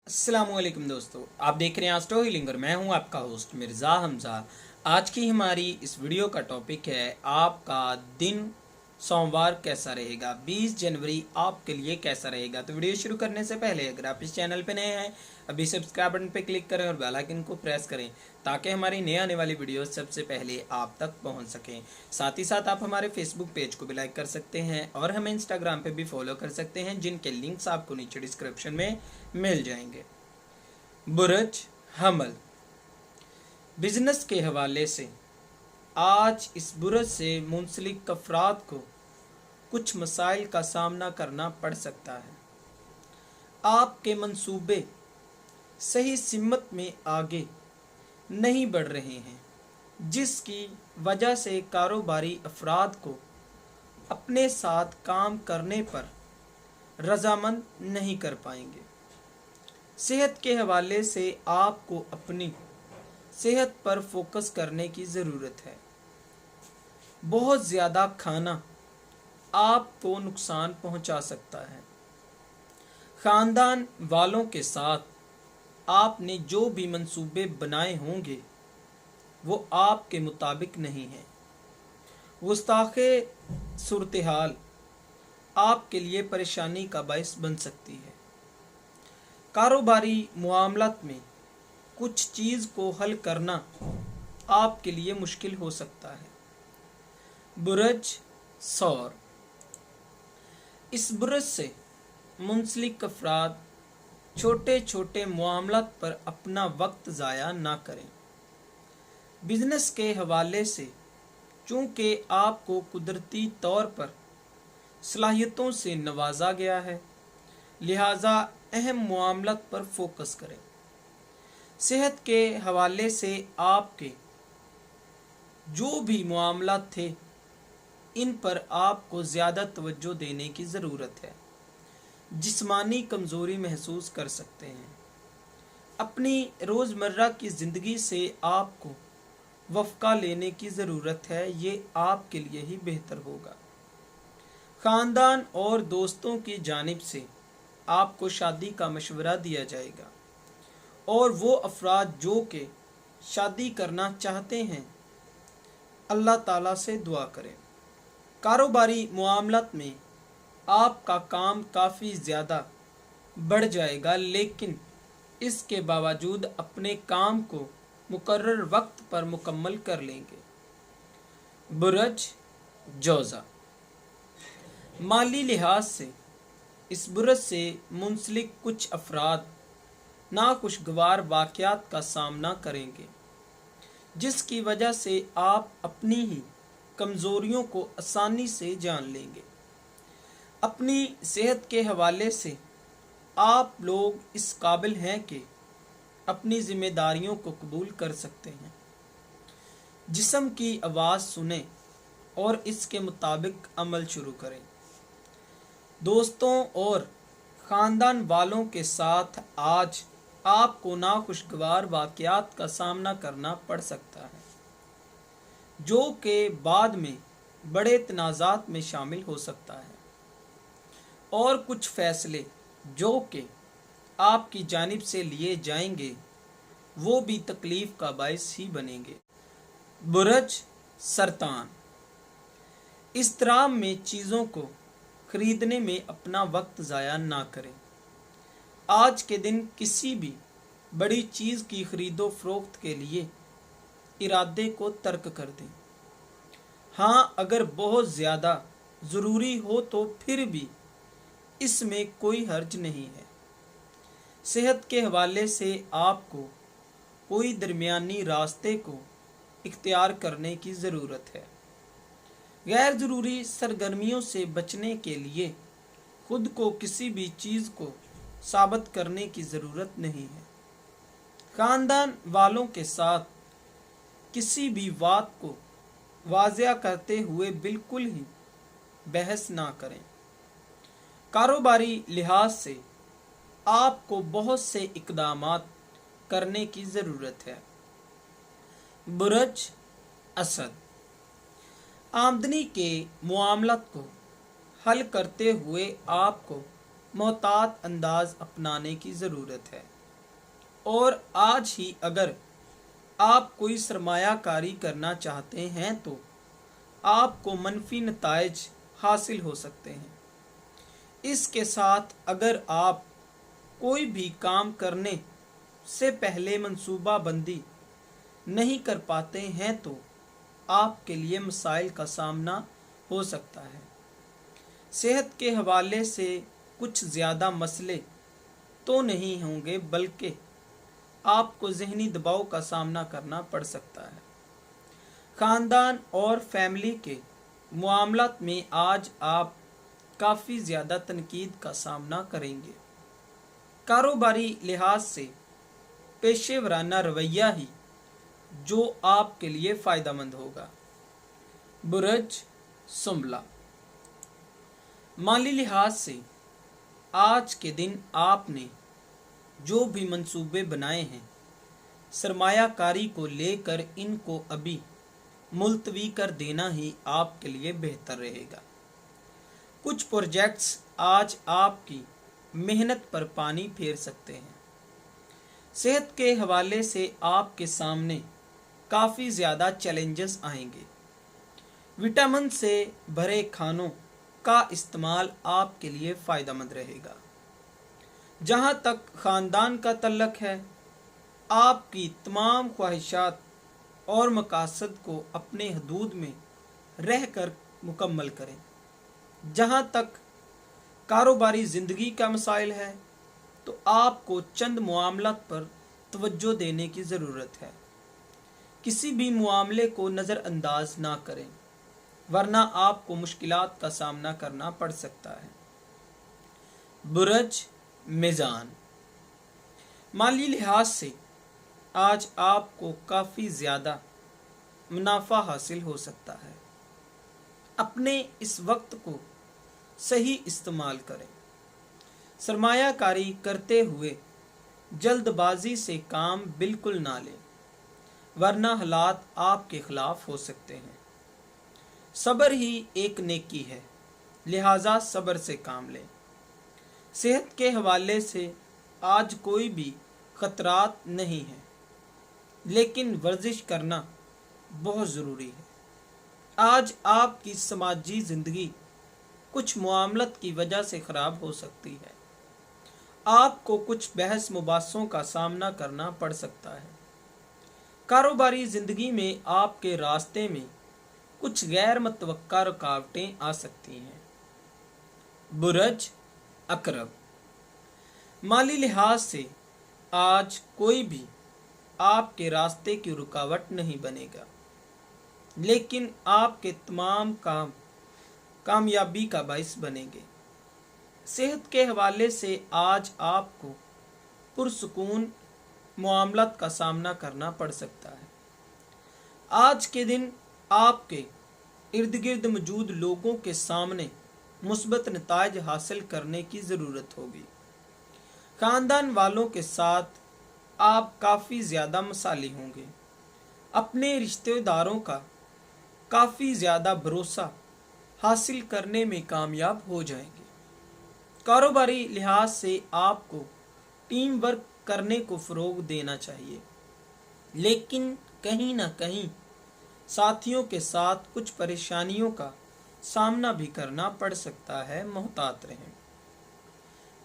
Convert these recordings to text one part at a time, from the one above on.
अस्सलामुअलैकुम दोस्तों, आप देख रहे हैं एस्ट्रो हीलिंग और मैं हूं आपका होस्ट मिर्ज़ा हमज़ा। आज की हमारी इस वीडियो का टॉपिक है आपका दिन सोमवार कैसा रहेगा। 20 जनवरी आपके लिए कैसा रहेगा। तो वीडियो शुरू करने से पहले अगर आप इस चैनल पर नए हैं अभी सब्सक्राइब बटन पर क्लिक करें और बेल आइकन को प्रेस करें ताकि हमारी नए आने वाली वीडियो सबसे पहले आप तक पहुंच सकें। साथ ही साथ आप हमारे फेसबुक पेज को भी लाइक कर सकते हैं और हमें इंस्टाग्राम पे भी फॉलो कर सकते हैं, जिनके लिंक्स आपको नीचे डिस्क्रिप्शन में मिल जाएंगे। बुरज हमल, बिजनेस के हवाले से आज इस बुरज से मुंसलिक अफराद को कुछ मसाइल का सामना करना पड़ सकता है। आपके मंसूबे सही सिमत में आगे नहीं बढ़ रहे हैं, जिसकी वजह से कारोबारी अफराद को अपने साथ काम करने पर रजामंद नहीं कर पाएंगे। सेहत के हवाले से आपको अपनी सेहत पर फोकस करने की ज़रूरत है। बहुत ज़्यादा खाना आपको नुकसान पहुंचा सकता है। ख़ानदान वालों के साथ आपने जो भी मंसूबे बनाए होंगे वो आपके मुताबिक नहीं है। गुस्ताखे सूरत हाल आपके लिए परेशानी का बायस बन सकती है। कारोबारी मुआमलात में कुछ चीज़ को हल करना आपके लिए मुश्किल हो सकता है। बुरज सौर, इस बुरज से मुंसलिक अफराद छोटे छोटे मामलात पर अपना वक्त ज़ाया ना करें। बिजनेस के हवाले से चूँकि आपको कुदरती तौर पर सलाहियतों से नवाजा गया है, लिहाजा अहम मामलात पर फोकस करें। सेहत के हवाले से आपके जो भी मामलात थे इन पर आपको ज़्यादा तवज्जो देने की ज़रूरत है। जिस्मानी कमज़ोरी महसूस कर सकते हैं। अपनी रोज़मर्रा की ज़िंदगी से आपको वफ़का लेने की ज़रूरत है, ये आपके लिए ही बेहतर होगा। ख़ानदान और दोस्तों की जानिब से आपको शादी का मशवरा दिया जाएगा और वो अफराद जो कि शादी करना चाहते हैं अल्लाह ताला से दुआ करें। कारोबारी मामलात में आपका काम काफ़ी ज़्यादा बढ़ जाएगा, लेकिन इसके बावजूद अपने काम को मुकर्रर वक्त पर मुकम्मल कर लेंगे। बुरज जोज़ा, माली लिहाज से इस बुरज से मुंसलिक कुछ अफराद नाखुशगवार वाक़यात का सामना करेंगे, जिसकी वजह से आप अपनी ही कमज़ोरियों को आसानी से जान लेंगे। अपनी सेहत के हवाले से आप लोग इस काबिल हैं कि अपनी ज़िम्मेदारियों को कबूल कर सकते हैं। जिस्म की आवाज़ सुने और इसके मुताबिक अमल शुरू करें। दोस्तों और ख़ानदान वालों के साथ आज आपको नाखुशगवार वाक़यात का सामना करना पड़ सकता है, जो कि बाद में बड़े तनाज़ात में शामिल हो सकता है और कुछ फ़ैसले जो कि आपकी जानिब से लिए जाएंगे वो भी तकलीफ़ का बायस ही बनेंगे। बुरज सरतान, इज़्तिराब में चीज़ों को खरीदने में अपना वक्त ज़ाया ना करें। आज के दिन किसी भी बड़ी चीज़ की खरीदो फरोख्त के लिए इरादे को तर्क कर दें। हाँ, अगर बहुत ज़्यादा ज़रूरी हो तो फिर भी इसमें कोई हर्ज नहीं है। सेहत के हवाले से आपको कोई दरमियानी रास्ते को इख्तियार करने की ज़रूरत है। गैर ज़रूरी सरगर्मियों से बचने के लिए खुद को किसी भी चीज़ को साबित करने की ज़रूरत नहीं है। ख़ानदान वालों के साथ किसी भी बात को वाज़िया करते हुए बिल्कुल ही बहस ना करें। कारोबारी लिहाज से आपको बहुत से इक़दामात करने की ज़रूरत है। बुरज असद, आमदनी के मामलात को हल करते हुए आपको मोहतात अंदाज अपनाने की ज़रूरत है। और आज ही अगर आप कोई सरमाया कारी करना चाहते हैं तो आपको मनफी नताइज हासिल हो सकते हैं। इसके साथ अगर आप कोई भी काम करने से पहले मंसूबा बंदी नहीं कर पाते हैं तो आपके लिए मसाइल का सामना हो सकता है। सेहत के हवाले से कुछ ज़्यादा मसले तो नहीं होंगे, बल्कि आपको ज़हनी दबाव का सामना करना पड़ सकता है। ख़ानदान और फैमिली के मामलात में आज आप काफ़ी ज़्यादा तनकीद का सामना करेंगे। कारोबारी लिहाज से पेशेवराना रवैया ही जो आपके लिए फ़ायदेमंद होगा। बुरज सुमला, माली लिहाज से आज के दिन आपने जो भी मंसूबे बनाए हैं सरमायाकारी को लेकर, इनको अभी मुलतवी कर देना ही आपके लिए बेहतर रहेगा। कुछ प्रोजेक्ट्स आज आपकी मेहनत पर पानी फेर सकते हैं। सेहत के हवाले से आपके सामने काफ़ी ज़्यादा चैलेंजेस आएंगे। विटामिन से भरे खानों का इस्तेमाल आपके लिए फ़ायदेमंद रहेगा। जहाँ तक ख़ानदान का तल्लक है, आपकी तमाम ख्वाहिशात और मकासद को अपने हदूद में रह कर मुकम्मल करें। जहाँ तक कारोबारी ज़िंदगी का मसाइल है तो आपको चंद मामलात पर तवज्जो देने की ज़रूरत है। किसी भी मामले को नज़रअंदाज ना करें, वरना आपको मुश्किलात का सामना करना पड़ सकता है। बुरज मीज़ान, माली लिहाज से आज आपको काफ़ी ज़्यादा मुनाफा हासिल हो सकता है। अपने इस वक्त को सही इस्तेमाल करें। सरमायाकारी करते हुए जल्दबाजी से काम बिल्कुल ना लें, वरना हालात आपके खिलाफ हो सकते हैं। सब्र ही एक नेकी है, लिहाजा सब्र से काम लें। सेहत के हवाले से आज कोई भी खतरात नहीं है, लेकिन वर्जिश करना बहुत ज़रूरी है। आज आपकी समाजी ज़िंदगी कुछ मामलत की वजह से ख़राब हो सकती है। आपको कुछ बहस मुबासों का सामना करना पड़ सकता है। कारोबारी ज़िंदगी में आपके रास्ते में कुछ गैर मुतवक्का रुकावटें आ सकती हैं। बुरज अकरब, माली लिहाज से आज कोई भी आपके रास्ते की रुकावट नहीं बनेगा, लेकिन आपके तमाम काम कामयाबी का बाइस बनेंगे। सेहत के हवाले से आज आपको पुरसुकून मामलात का सामना करना पड़ सकता है। आज के दिन आपके इर्द गिर्द मौजूद लोगों के सामने मुस्बत नताइज हासिल करने की ज़रूरत होगी। ख़ानदान वालों के साथ आप काफ़ी ज़्यादा मसाली होंगे। अपने रिश्तेदारों का काफ़ी ज़्यादा भरोसा हासिल करने में कामयाब हो जाएंगे। कारोबारी लिहाज से आपको टीम वर्क करने को फ़रोग देना चाहिए, लेकिन कहीं ना कहीं साथियों के साथ कुछ परेशानियों का सामना भी करना पड़ सकता है। मोहतात रहें।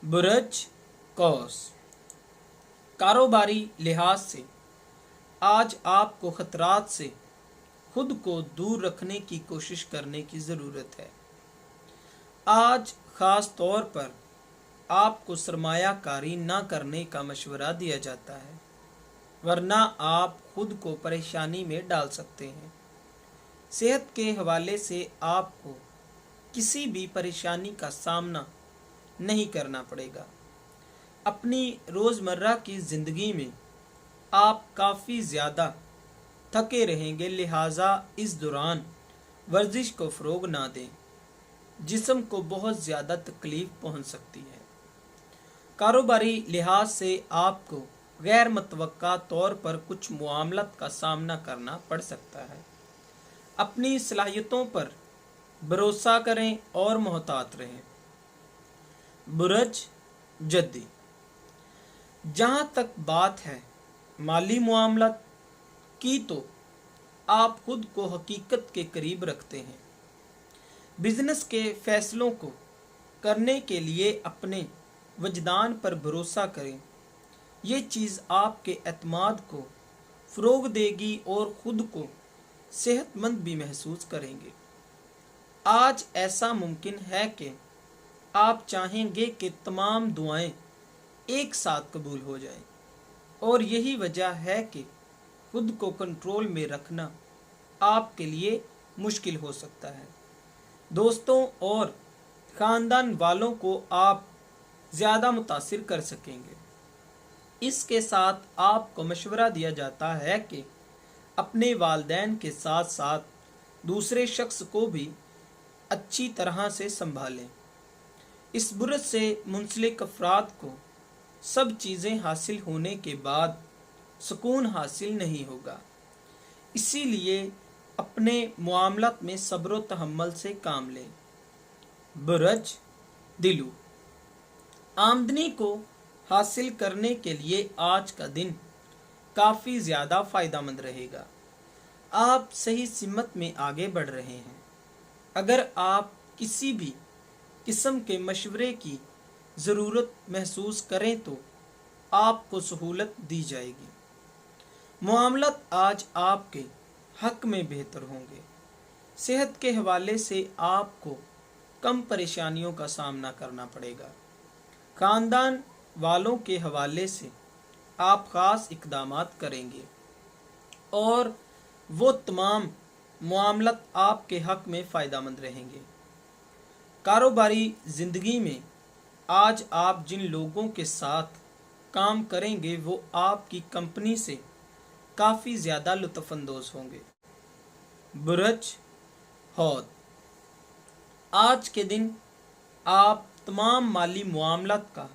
बुरज कौस, कारोबारी लिहाज से आज आपको खतरात से खुद को दूर रखने की कोशिश करने की ज़रूरत है। आज ख़ास तौर पर आपको सरमायाकारी ना करने का मशवरा दिया जाता है, वरना आप खुद को परेशानी में डाल सकते हैं। सेहत के हवाले से आपको किसी भी परेशानी का सामना नहीं करना पड़ेगा। अपनी रोज़मर्रा की ज़िंदगी में आप काफ़ी ज़्यादा थके रहेंगे, लिहाजा इस दौरान वर्जिश को फ़रोग ना दें। जिस्म को बहुत ज़्यादा तकलीफ़ पहुंच सकती है। कारोबारी लिहाज से आपको गैर मुतवक्का तौर पर कुछ मामलात का सामना करना पड़ सकता है। अपनी सलाहियतों पर भरोसा करें और मोहतात रहें। बुरज जद्दी, जहाँ तक बात है माली मामलात की, तो आप खुद को हकीकत के करीब रखते हैं। बिजनेस के फैसलों को करने के लिए अपने वजदान पर भरोसा करें। ये चीज़ आपके एतमाद को फ़रोग देगी और ख़ुद को सेहतमंद भी महसूस करेंगे। आज ऐसा मुमकिन है कि आप चाहेंगे कि तमाम दुआएं एक साथ कबूल हो जाएं, और यही वजह है कि खुद को कंट्रोल में रखना आपके लिए मुश्किल हो सकता है। दोस्तों और ख़ानदान वालों को आप ज़्यादा मुतासिर कर सकेंगे। इसके साथ आपको मशवरा दिया जाता है कि अपने वालिदैन के साथ साथ दूसरे शख्स को भी अच्छी तरह से संभालें। इस बुरत से मुंसलिक अफराद को सब चीज़ें हासिल होने के बाद सुकून हासिल नहीं होगा। इसीलिए अपने मामलात में सब्र व तहम्मुल से काम लें। बुरज दिलू, आमदनी को हासिल करने के लिए आज का दिन काफ़ी ज़्यादा फ़ायदेमंद रहेगा। आप सही सिमत में आगे बढ़ रहे हैं। अगर आप किसी भी किस्म के मशवरे की ज़रूरत महसूस करें तो आपको सहूलत दी जाएगी। मामलात आज आपके हक में बेहतर होंगे। सेहत के हवाले से आपको कम परेशानियों का सामना करना पड़ेगा। ख़ानदान वालों के हवाले से आप ख़ास इक़दामात करेंगे और वो तमाम मामलात आपके हक में फ़ायदेमंद रहेंगे। कारोबारी ज़िंदगी में आज आप जिन लोगों के साथ काम करेंगे वो आपकी कंपनी से काफ़ी ज़्यादा लुत्फ़अंदोज़ होंगे। बुरज हौद, आज के दिन आप तमाम माली मामलात का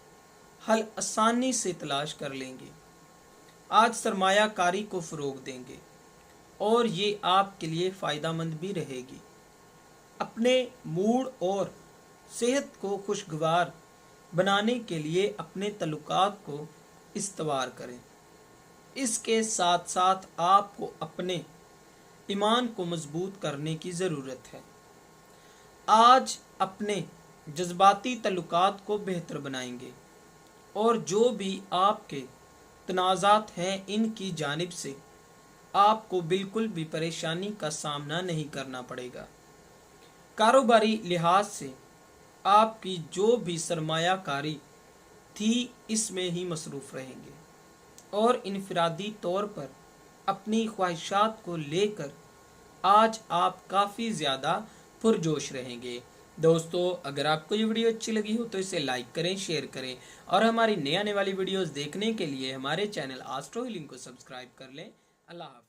हल आसानी से तलाश कर लेंगे। आज सरमायाकारी को फ़रोग देंगे और ये आपके लिए फ़ायदेमंद भी रहेगी। अपने मूड और सेहत को खुशगवार बनाने के लिए अपने तल्लुकात को इस्तवार करें। इसके साथ साथ आपको अपने ईमान को मजबूत करने की ज़रूरत है। आज अपने जज्बाती तल्लुकात को बेहतर बनाएंगे और जो भी आपके तनाज़ात हैं इनकी जानिब से आपको बिल्कुल भी परेशानी का सामना नहीं करना पड़ेगा। कारोबारी लिहाज से आपकी जो भी सरमायाकारी थी इसमें ही मसरूफ़ रहेंगे और इनफरादी तौर पर अपनी ख्वाहिशात को लेकर आज आप काफ़ी ज़्यादा पुरजोश रहेंगे। दोस्तों अगर आपको ये वीडियो अच्छी लगी हो तो इसे लाइक करें, शेयर करें और हमारी नई आने वाली वीडियोस देखने के लिए हमारे चैनल एस्ट्रो हीलिंग को सब्सक्राइब कर लें। अल्लाह हाफ़िज़।